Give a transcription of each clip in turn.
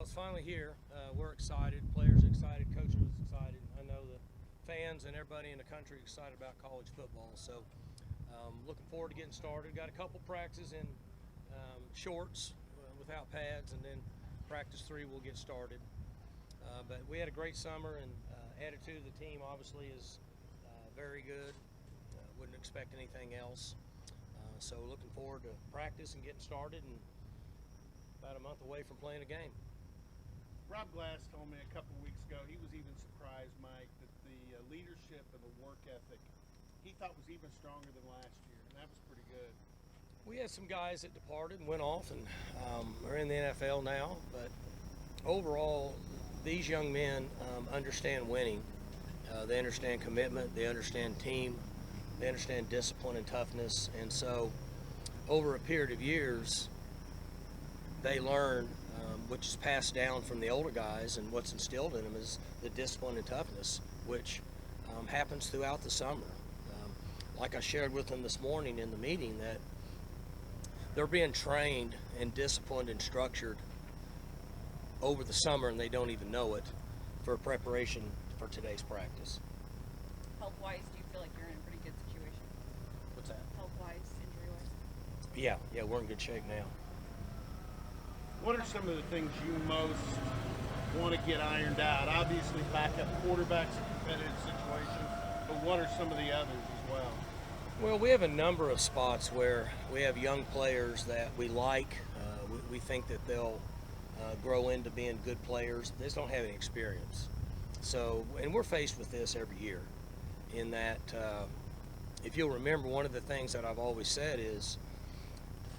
It's finally here. We're excited. Players are excited. Coaches are excited. I know the fans and everybody in the country are excited about college football. So, looking forward to getting started. Got a couple practices in shorts without pads, and then practice 3 we'll get started. But we had a great summer, and attitude of the team obviously is very good. Wouldn't expect anything else. So looking forward to practice and getting started, and about a month away from playing a game. Rob Glass told me a couple of weeks ago he was even surprised, Mike, that the leadership and the work ethic he thought was even stronger than last year, and that was pretty good. We had some guys that departed and went off and are in the NFL now, but overall, these young men understand winning. They understand commitment, they understand team, they understand discipline and toughness, and so over a period of years, they learn, which is passed down from the older guys, and what's instilled in them is the discipline and toughness, which happens throughout the summer. Like I shared with them this morning in the meeting, that they're being trained and disciplined and structured over the summer, and they don't even know it, for preparation for today's practice. Health-wise, do you feel like you're in a pretty good situation? What's that? Health-wise, injury-wise? Yeah, we're in good shape now. What are some of the things you most want to get ironed out? Obviously, backup quarterbacks in competitive situations, but what are some of the others as well? Well, we have a number of spots where we have young players that we like. We think that they'll grow into being good players. They just don't have any experience. So, and we're faced with this every year, in that if you'll remember, one of the things that I've always said is,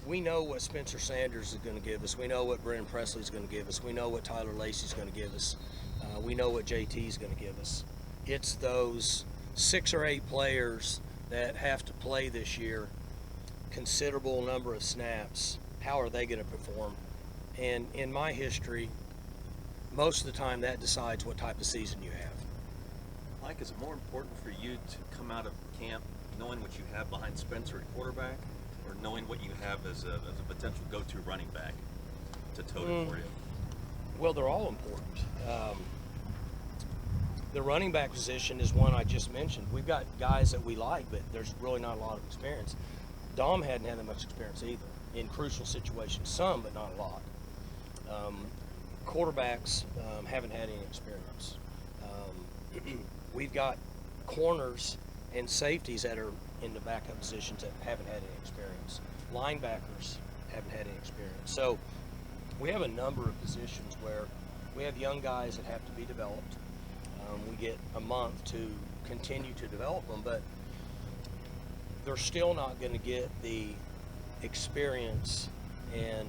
we know what Spencer Sanders is going to give us. We know what Brennan Presley is going to give us. We know what Tyler Lacey is going to give us. We know what JT is going to give us. It's those 6 or 8 players that have to play this year, considerable number of snaps. How are they going to perform? And in my history, most of the time that decides what type of season you have. Mike, is it more important for you to come out of camp knowing what you have behind Spencer at quarterback, or knowing what you have as a potential go-to running back to tote it for you? Well, they're all important. The running back position is one I just mentioned. We've got guys that we like, but there's really not a lot of experience. Dom hadn't had that much experience either in crucial situations. Some, but not a lot. Quarterbacks haven't had any experience. We've got corners and safeties that are in the backup positions that haven't had any experience. Linebackers haven't had any experience. So we have a number of positions where we have young guys that have to be developed. We get a month to continue to develop them, but they're still not going to get the experience and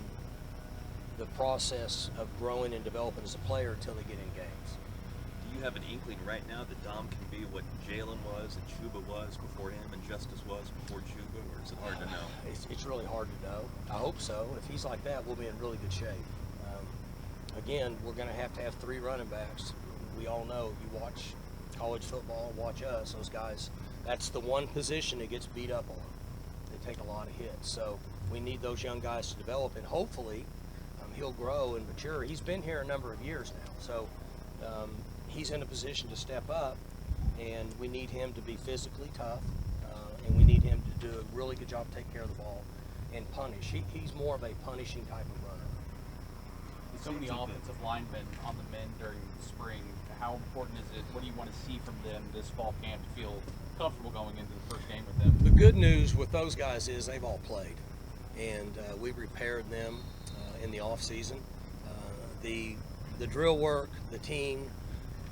the process of growing and developing as a player until they get in games. Do you have an inkling right now that Dom can be what Jalen was and Chuba was before him and Justice was before Chuba, or is it hard to know? It's really hard to know. I hope so. If he's like that, we'll be in really good shape. Again, we're going to have 3 running backs. We all know, you watch college football, watch us, those guys, that's the one position that gets beat up on. They take a lot of hits. So we need those young guys to develop, and hopefully he'll grow and mature. He's been here a number of years now, so he's in a position to step up, and we need him to be physically tough, and we need him to do a really good job taking care of the ball and punish. He's more of a punishing type of runner. So many offensive linemen on the men during the spring. How important is it? What do you want to see from them this fall camp to feel comfortable going into the first game with them? The good news with those guys is they've all played, and we've repaired them in the off season. The drill work, the team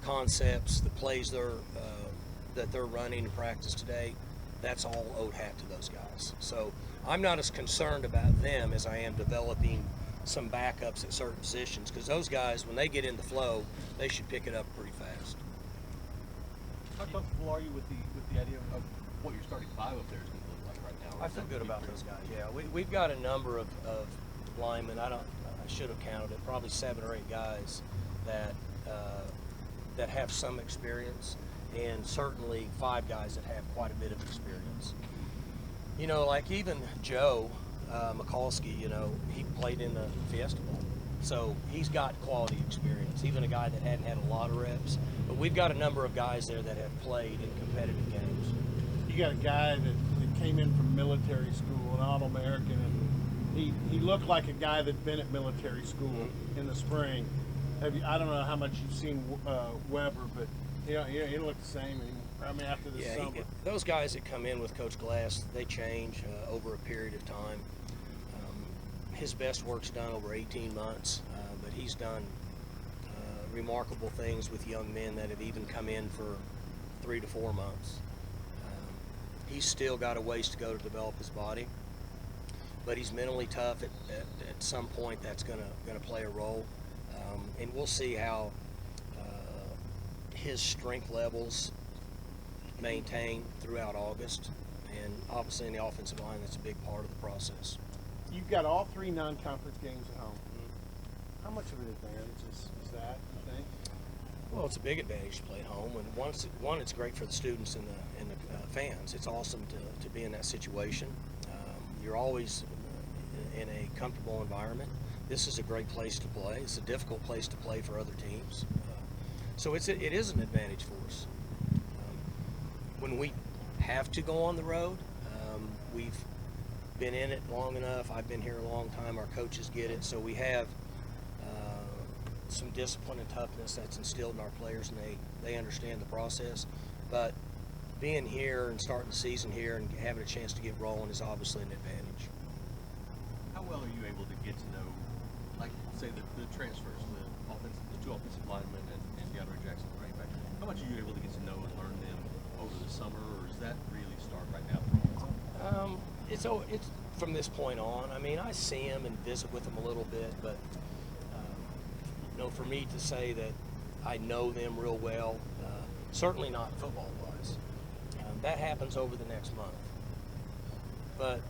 concepts, the plays that they're running in practice today, that's all owed hat to those guys. So I'm not as concerned about them as I am developing some backups at certain positions, because those guys, when they get in the flow, they should pick it up pretty fast. How comfortable are you with the idea of what your starting 5 up there is going to look like right now? I feel good about those guys. Yeah, we've got a number of linemen. I should have counted it. Probably 7 or 8 guys that have some experience, and certainly 5 guys that have quite a bit of experience. Like even Joe, McCalskey, he played in the Fiesta Bowl. So he's got quality experience, even a guy that hadn't had a lot of reps. But we've got a number of guys there that have played in competitive games. You got a guy that came in from military school, an All-American, and he looked like a guy that'd been at military school in the spring. I don't know how much you've seen Weber, but he don't look the same anymore. I mean, after the summer. Those guys that come in with Coach Glass, they change over a period of time. His best work's done over 18 months, but he's done remarkable things with young men that have even come in for 3 to 4 months. He's still got a ways to go to develop his body, but he's mentally tough. At some point, that's going to play a role, and we'll see how his strength levels maintain throughout August. And obviously, in the offensive line, that's a big part of the process. You've got all 3 non-conference games at home. How much of an advantage is that, you think? Well, it's a big advantage to play at home, and one, it's great for the students and the fans. It's awesome to be in that situation. You're always in a comfortable environment. This is a great place to play. It's a difficult place to play for other teams. So it is an advantage for us. When we have to go on the road, we've been in it long enough. I've been here a long time. Our coaches get it. So we have some discipline and toughness that's instilled in our players, and they understand the process. But being here and starting the season here and having a chance to get rolling is obviously an advantage. How well are you able to get to know, like, say, the transfers, the 2 offensive linemen and DeAndre Jackson, right back? How much are you able to get to know and learn them over the summer, or does that really start right now? It's from this point on. I mean, I see him and visit with him a little bit, but for me to say that I know them real well, certainly not football-wise. That happens over the next month. But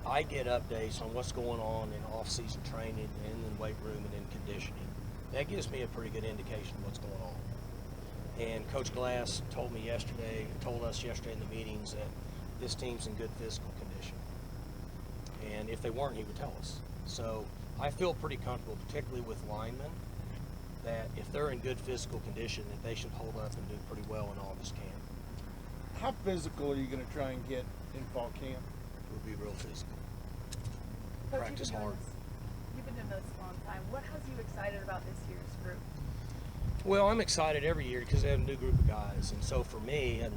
I get updates on what's going on in off-season training and in the weight room and in conditioning. That gives me a pretty good indication of what's going on. And Coach Glass told us yesterday in the meetings that this team's in good physical condition. And if they weren't, he would tell us. So I feel pretty comfortable, particularly with linemen, that if they're in good physical condition, that they should hold up and do pretty well in August camp. How physical are you going to try and get in fall camp? We'll be real physical. Coach, Practice hard. You've been doing this a long time. What has you excited about this year's group? Well, I'm excited every year because they have a new group of guys. And so for me, and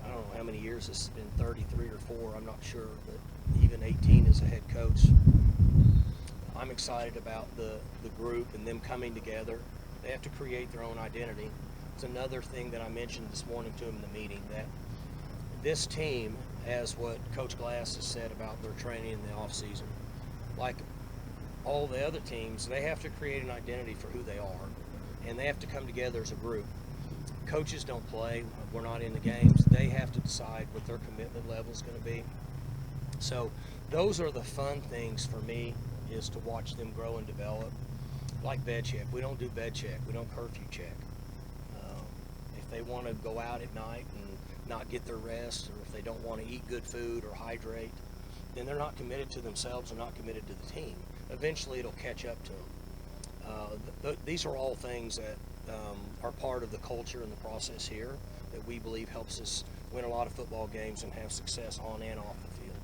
I don't know how many years it's been, 33 or 4, I'm not sure, but even 18 as a head coach, I'm excited about the group and them coming together. They have to create their own identity. It's another thing that I mentioned this morning to them in the meeting, that this team, as what Coach Glass has said about their training in the offseason, like all the other teams, they have to create an identity for who they are, and they have to come together as a group. Coaches don't play. We're not in the games. They have to decide what their commitment level is going to be. So those are the fun things for me, is to watch them grow and develop. Like bed check. We don't do bed check. We don't curfew check. If they want to go out at night and not get their rest, or if they don't want to eat good food or hydrate, then they're not committed to themselves and not committed to the team. Eventually it'll catch up to them. These are all things that are part of the culture and the process here that we believe helps us win a lot of football games and have success on and off the field.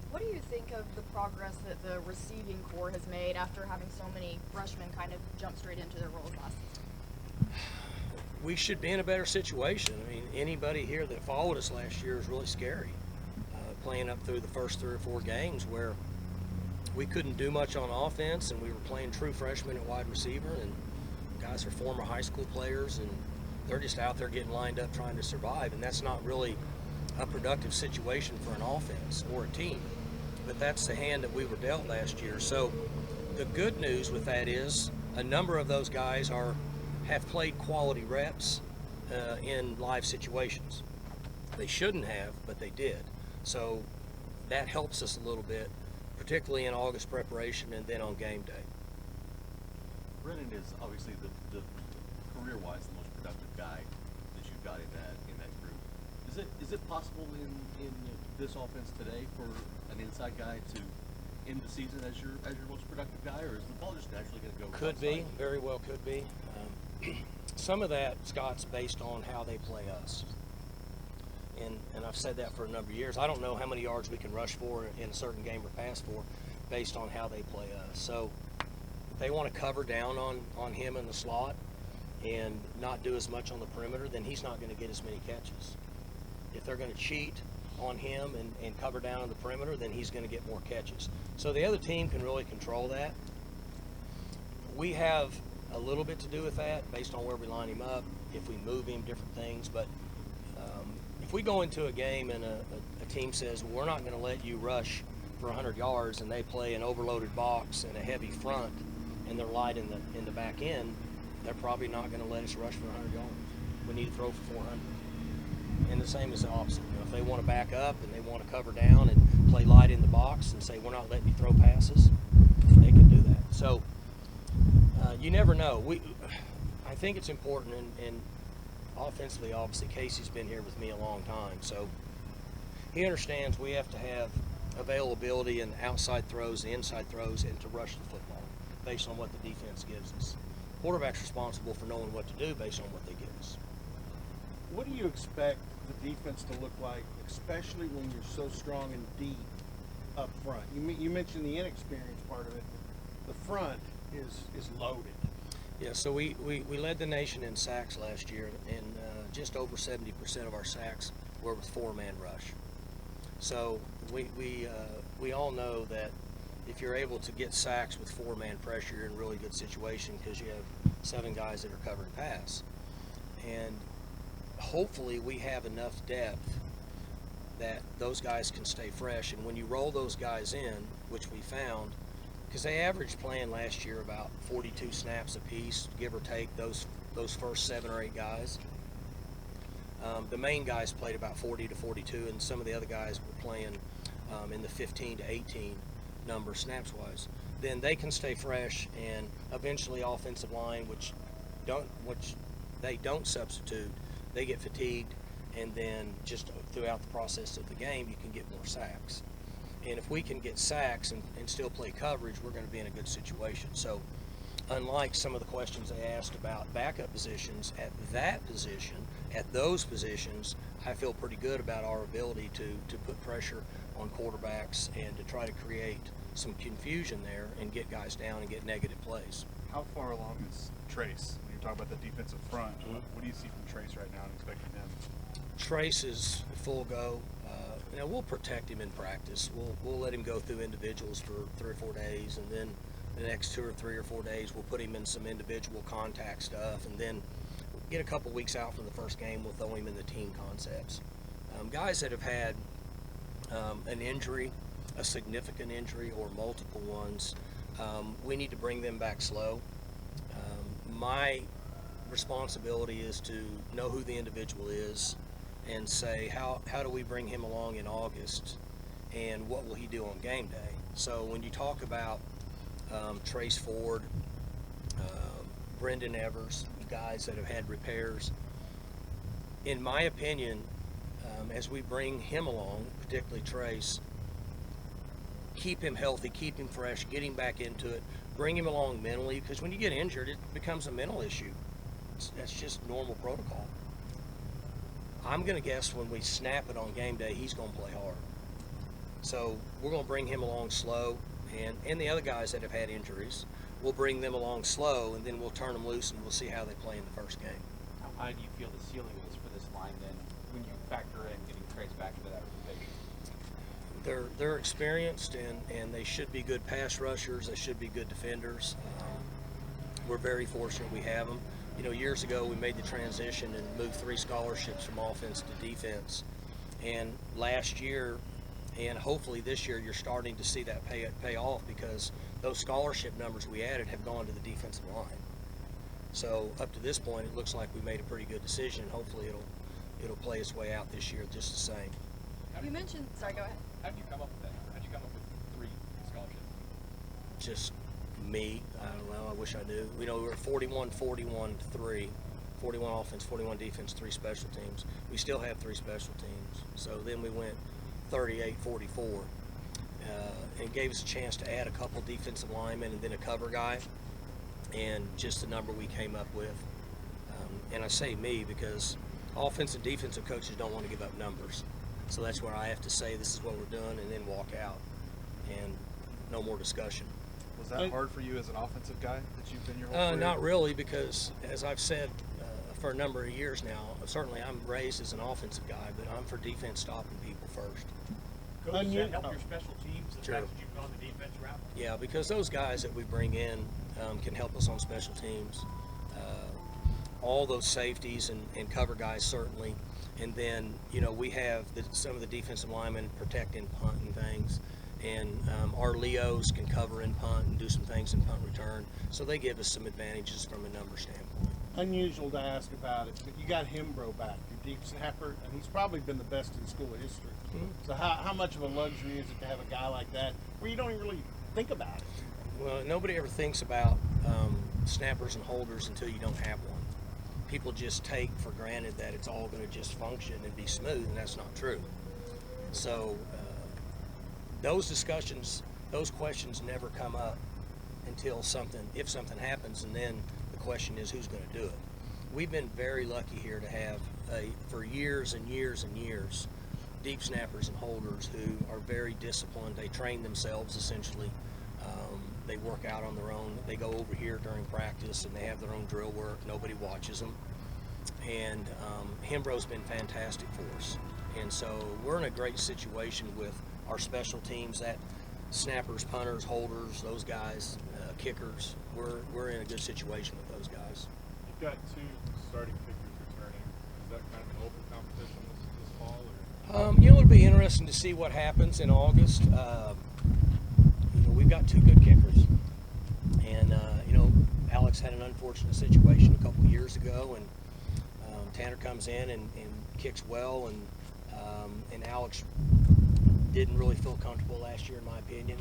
What do you think of the progress that the receiving corps has made after having so many freshmen kind of jump straight into their roles last season? We should be in a better situation. I mean, anybody here that followed us last year is really scary. Playing up through the first 3 or 4 games where we couldn't do much on offense, and we were playing true freshmen at wide receiver, and guys are former high school players, and they're just out there getting lined up trying to survive, and that's not really a productive situation for an offense or a team. But that's the hand that we were dealt last year. So the good news with that is a number of those guys have played quality reps in live situations. They shouldn't have, but they did. So that helps us a little bit, particularly in August preparation and then on game day. Brennan is obviously the career-wise the most productive guy that you've got in that group. Is it possible in this offense today for an inside guy to in the season as your most productive guy, or is the ball just naturally going to go? Could be, outside? very well could be. Some of that, Scott's based on how they play us. And I've said that for a number of years. I don't know how many yards we can rush for in a certain game or pass for based on how they play us. So if they want to cover down on him in the slot and not do as much on the perimeter, then he's not going to get as many catches. If they're going to cheat on him and cover down on the perimeter, then he's going to get more catches. So the other team can really control that. We have a little bit to do with that based on where we line him up, if we move him, different things. But if we go into a game and a team says, well, we're not going to let you rush for 100 yards, and they play an overloaded box and a heavy front, and they're light in the back end, they're probably not going to let us rush for 100 yards. We need to throw for 400. And the same is the opposite. You know, if they want to back up and they want to cover down and play light in the box and say, we're not letting you throw passes, they can do that. So you never know. I think it's important, and offensively, obviously, Casey's been here with me a long time, so he understands we have to have availability in outside throws and inside throws and to rush the football based on what the defense gives us. Quarterback's responsible for knowing what to do based on what they give us. What do you expect the defense to look like, especially when you're so strong and deep up front? You mentioned the inexperience part of it. The front is loaded. Yeah, so we led the nation in sacks last year, and just over 70% of our sacks were with four-man rush. So we all know that if you're able to get sacks with four-man pressure, you're in a really good situation because you have 7 guys that are covering pass. And hopefully we have enough depth that those guys can stay fresh. And when you roll those guys in, which we found, because they averaged playing last year about 42 snaps apiece, give or take, those first 7 or 8 guys. The main guys played about 40 to 42, and some of the other guys were playing in the 15 to 18 number snaps-wise. Then they can stay fresh, and eventually offensive line, which they don't substitute, they get fatigued, and then just throughout the process of the game, you can get more sacks. And if we can get sacks and still play coverage, we're going to be in a good situation. So unlike some of the questions they asked about backup positions, at those positions, I feel pretty good about our ability to put pressure on quarterbacks and to try to create some confusion there and get guys down and get negative plays. How far along is Trace? When you're talking about the defensive front, what do you see from Trace right now and expecting him? Trace is full go. Now we'll protect him in practice. We'll let him go through individuals for 3 or 4 days, and then the next 2 or 3 or 4 days we'll put him in some individual contact stuff, and then get a couple weeks out from the first game, we'll throw him in the team concepts. Guys that have had an injury, a significant injury, or multiple ones, we need to bring them back slow. My responsibility is to know who the individual is and say how do we bring him along in August, and what will he do on game day. So when you talk about Trace Ford, Brendan Evers, guys that have had repairs, in my opinion, as we bring him along, particularly Trace, keep him healthy, keep him fresh, get him back into it, bring him along mentally, because when you get injured, it becomes a mental issue. That's just normal protocol. I'm going to guess when we snap it on game day, he's going to play hard. So we're going to bring him along slow, and the other guys that have had injuries, we'll bring them along slow, and then we'll turn them loose, and we'll see how they play in the first game. How high do you feel the ceiling is for this line then, when you factor in getting Trace back into that rotation? They're experienced, and they should be good pass rushers. They should be good defenders. We're very fortunate we have them. You know, years ago we made the transition and moved 3 scholarships from offense to defense. And last year, and hopefully this year, you're starting to see that pay off, because those scholarship numbers we added have gone to the defensive line. So up to this point, it looks like we made a pretty good decision. Hopefully it'll play its way out this year just the same. You mentioned, sorry, go ahead. How did you come up with that number? How did you come up with 3 scholarships? Just me. I don't know. I wish I knew. You know, we were 41, 41, 3. 41 offense, 41 defense, 3 special teams. We still have 3 special teams. So then we went 38, 44. and gave us a chance to add a couple defensive linemen and then a cover guy, and just the number we came up with. And I say me because offensive and defensive coaches don't want to give up numbers. So that's where I have to say this is what we're doing and then walk out and no more discussion. Was that hard for you as an offensive guy that you've been your whole career? Not really, because as I've said for a number of years now, certainly I'm raised as an offensive guy, but I'm for defense stopping people first. Coach, does that help your special teams, the Sure. fact that you've gone the defense route? Yeah, because those guys that we bring in can help us on special teams. All those safeties and cover guys certainly, and then we have some of the defensive linemen protecting punt and things, and our Leos can cover in punt and do some things in punt return, so they give us some advantages from a number standpoint. Unusual to ask about it, but you got Hembro back, your deep snapper, and he's probably been the best in school history. Mm-hmm. So how much of a luxury is it to have a guy like that where you don't even really think about it? Well, nobody ever thinks about snappers and holders until you don't have one. People just take for granted that it's all going to just function and be smooth, and that's not true. So those discussions, those questions never come up until if something happens, and then the question is who's going to do it. We've been very lucky here to have, for years and years and years, deep snappers and holders who are very disciplined. They train themselves essentially. They work out on their own. They go over here during practice and they have their own drill work. Nobody watches them. And Hembro's been fantastic for us. And so we're in a great situation with our special teams, that snappers, punters, holders, those guys, kickers. We're in a good situation with those guys. You've got two starting kickers returning. Is that kind of an open competition this fall? Or? It'll be interesting to see what happens in August. We've got two good kickers, and Alex had an unfortunate situation a couple years ago, and Tanner comes in and kicks well, and Alex didn't really feel comfortable last year, in my opinion.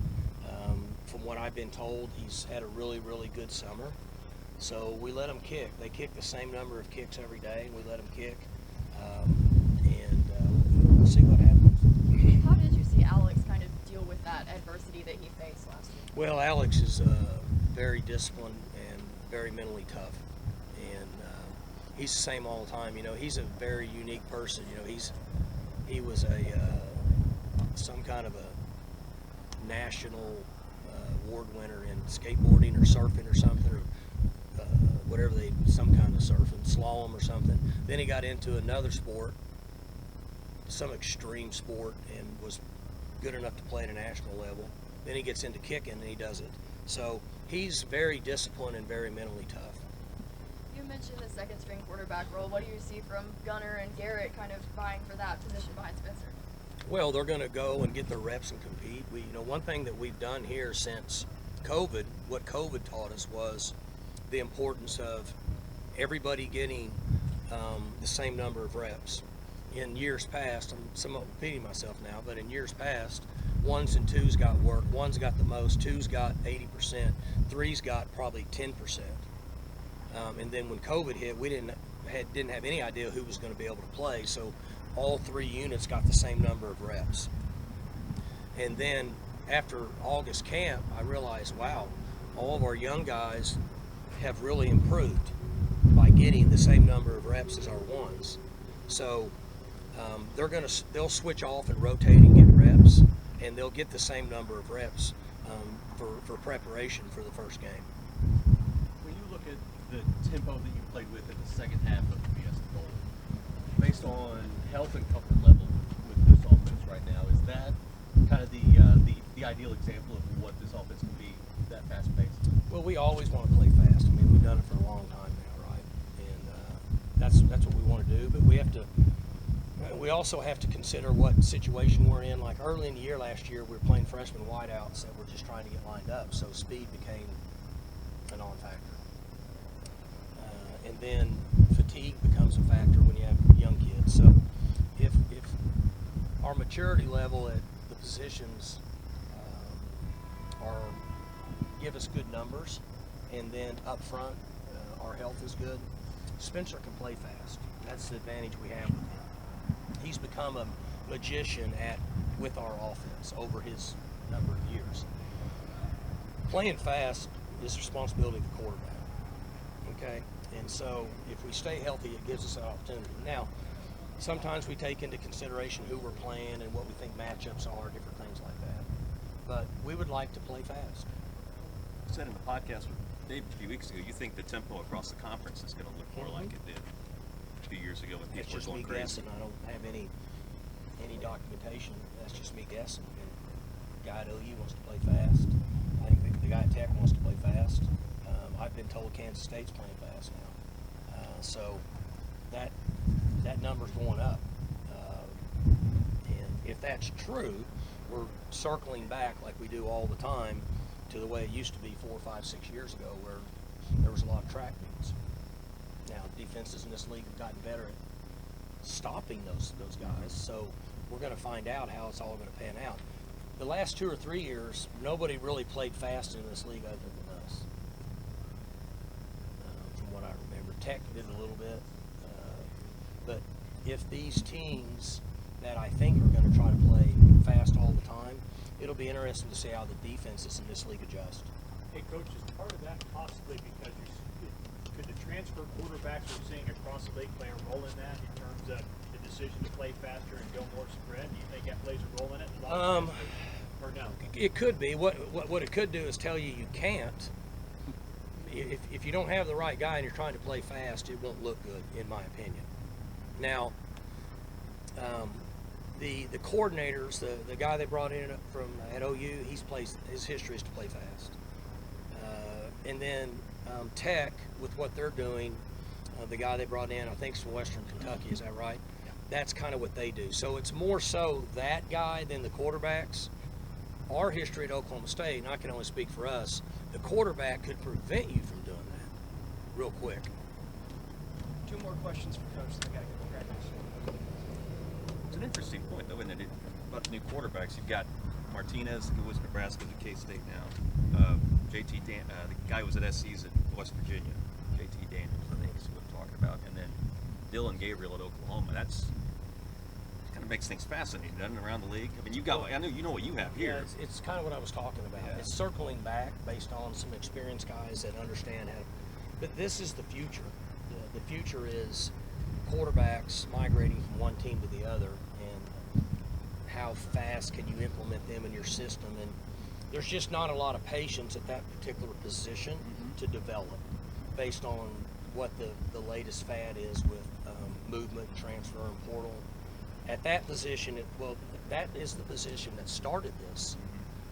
From what I've been told, he's had a really, really good summer. So we let him kick. They kick the same number of kicks every day, and we let him kick, and we'll see what happens. How did you see Alex kind of deal with that adversity that he faced last year? Well, Alex is very disciplined and very mentally tough, and he's the same all the time. He's a very unique person. He was some kind of a national award winner in skateboarding or surfing or something, or some kind of surfing, slalom or something. Then he got into another sport, some extreme sport, and was good enough to play at a national level. Then he gets into kicking and he does it. So he's very disciplined and very mentally tough. You mentioned the second string quarterback role. What do you see from Gunner and Garrett kind of vying for that position behind Spencer? Well, they're going to go and get their reps and compete. One thing that we've done here since COVID, what COVID taught us was the importance of everybody getting the same number of reps. In years past, I'm somewhat repeating myself now, but in years past, ones and twos got work. One's got the most, two's got 80%, three's got probably 10%. And then when COVID hit, we didn't have any idea who was going to be able to play, so all three units got the same number of reps. And then after August camp, I realized, wow, all of our young guys have really improved by getting the same number of reps as our ones. So they'll switch off and rotate and get reps, and they'll get the same number of reps for preparation for the first game. When you look at the tempo that you played with in the second half of the Fiesta Bowl, based on health and comfort level with this offense right now, is that kind of the ideal example of what this offense can be, that fast-paced? Well, we always want to play fast. We've done it for a long time now, right? And that's what we want to do. But we also have to consider what situation we're in. Like early in the year last year, we were playing freshman wideouts that were just trying to get lined up, so speed became a non-factor. And then fatigue becomes a factor when you have young kids. So if our maturity level at the positions give us good numbers, and then up front our health is good, Spencer can play fast. That's the advantage we have with him. He's become a magician with our offense over his number of years. Playing fast is the responsibility of the quarterback. Okay, and so if we stay healthy, it gives us an opportunity. Now, sometimes we take into consideration who we're playing and what we think matchups are, different things like that. But we would like to play fast. You said in the podcast with Dave a few weeks ago, you think the tempo across the conference is going to look more like it did a few years ago when That's people just were me going crazy. guessing. I don't have any documentation. That's just me guessing. And the guy at OU wants to play fast. I think the guy at Tech wants to play fast. I've been told Kansas State's playing fast now. So that number's going up. And if that's true, we're circling back like we do all the time to the way it used to be 4, 5, 6 years ago, where there was a lot of track meets. Now defenses in this league have gotten better at stopping those guys, so we're going to find out how it's all going to pan out. The last 2 or 3 years, nobody really played fast in this league other than us. From what I remember, Tech did a little bit, but if these teams that I think are going to try to play fast all the time, it'll be interesting to see how the defenses in this league adjust. Hey, Coach, is part of that possibly because could the transfer quarterbacks we're seeing across the league play a role in that in terms of the decision to play faster and go more spread? Do you think that plays a role in it? Or no? It could be. What it could do is tell you can't. If you don't have the right guy and you're trying to play fast, it won't look good, in my opinion. Now, the coordinators, the guy they brought in from at OU, his history is to play fast. And then Tech, with what they're doing, the guy they brought in, I think, is from Western Kentucky. Is that right? Yeah. That's kind of what they do. So it's more so that guy than the quarterbacks. Our history at Oklahoma State, and I can only speak for us, the quarterback could prevent you from doing that real quick. 2 more questions for Coach. Then I got to go grab this. It's an interesting point, though, isn't it? About the new quarterbacks. You've got Martinez, who was Nebraska's at K-State now. JT the guy who was at SC's at West Virginia. JT Daniels, I think is who I'm talking about. And then Dylan Gabriel at Oklahoma. That's kind of makes things fascinating, doesn't it, around the league? I mean, I know you know what you have here. Yeah, it's kind of what I was talking about. Yeah. It's circling back based on some experienced guys that understand how. But this is the future. The future is quarterbacks migrating from one team to the other, and how fast can you implement them in your system. And there's just not a lot of patience at that particular position to develop based on what the latest fad is with movement, transfer, and portal. At that position, that is the position that started this.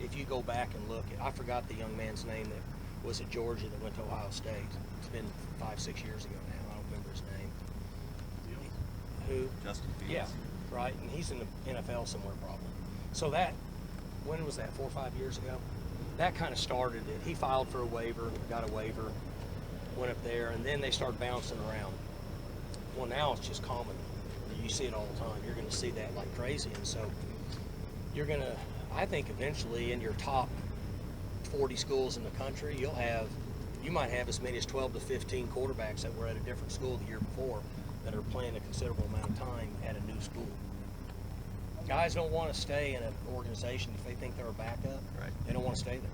If you go back and look, I forgot the young man's name that was at Georgia that went to Ohio State. It's been 5, 6 years ago now. I don't remember his name. Who? Justin Fields. Yeah, right. And he's in the NFL somewhere probably. So when was that, 4 or 5 years ago? That kind of started it. He filed for a waiver, got a waiver, went up there, and then they started bouncing around. Well, now it's just common. You see it all the time. You're going to see that like crazy. And so you're going to, I think eventually in your top 40 schools in the country, you might have as many as 12 to 15 quarterbacks that were at a different school the year before that are playing a considerable amount of time at a new school. Guys don't want to stay in an organization if they think they're a backup. Right. They don't want to stay there.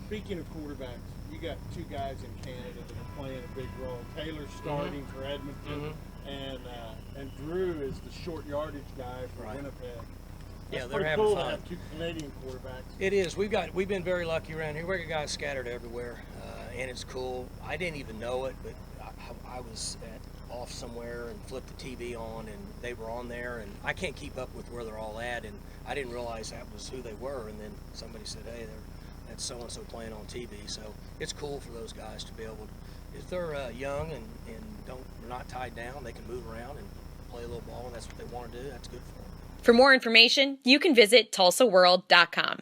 Speaking of quarterbacks, you got 2 guys in Canada that are playing a big role. Taylor's starting for Edmonton, and Drew is the short yardage guy for Winnipeg. Yeah, That's they're pretty having cool fun. to have 2 Canadian quarterbacks. It is. We've been very lucky around here. We got guys scattered everywhere, and it's cool. I didn't even know it, but I was off somewhere and flipped the TV on, and they were on there, and I can't keep up with where they're all at, and I didn't realize that was who they were. And then somebody said, "Hey, that's so and so playing on TV." So it's cool for those guys to be able to, if they're young and they're not tied down, they can move around and play a little ball, and that's what they want to do. That's good for them. For more information, you can visit TulsaWorld.com.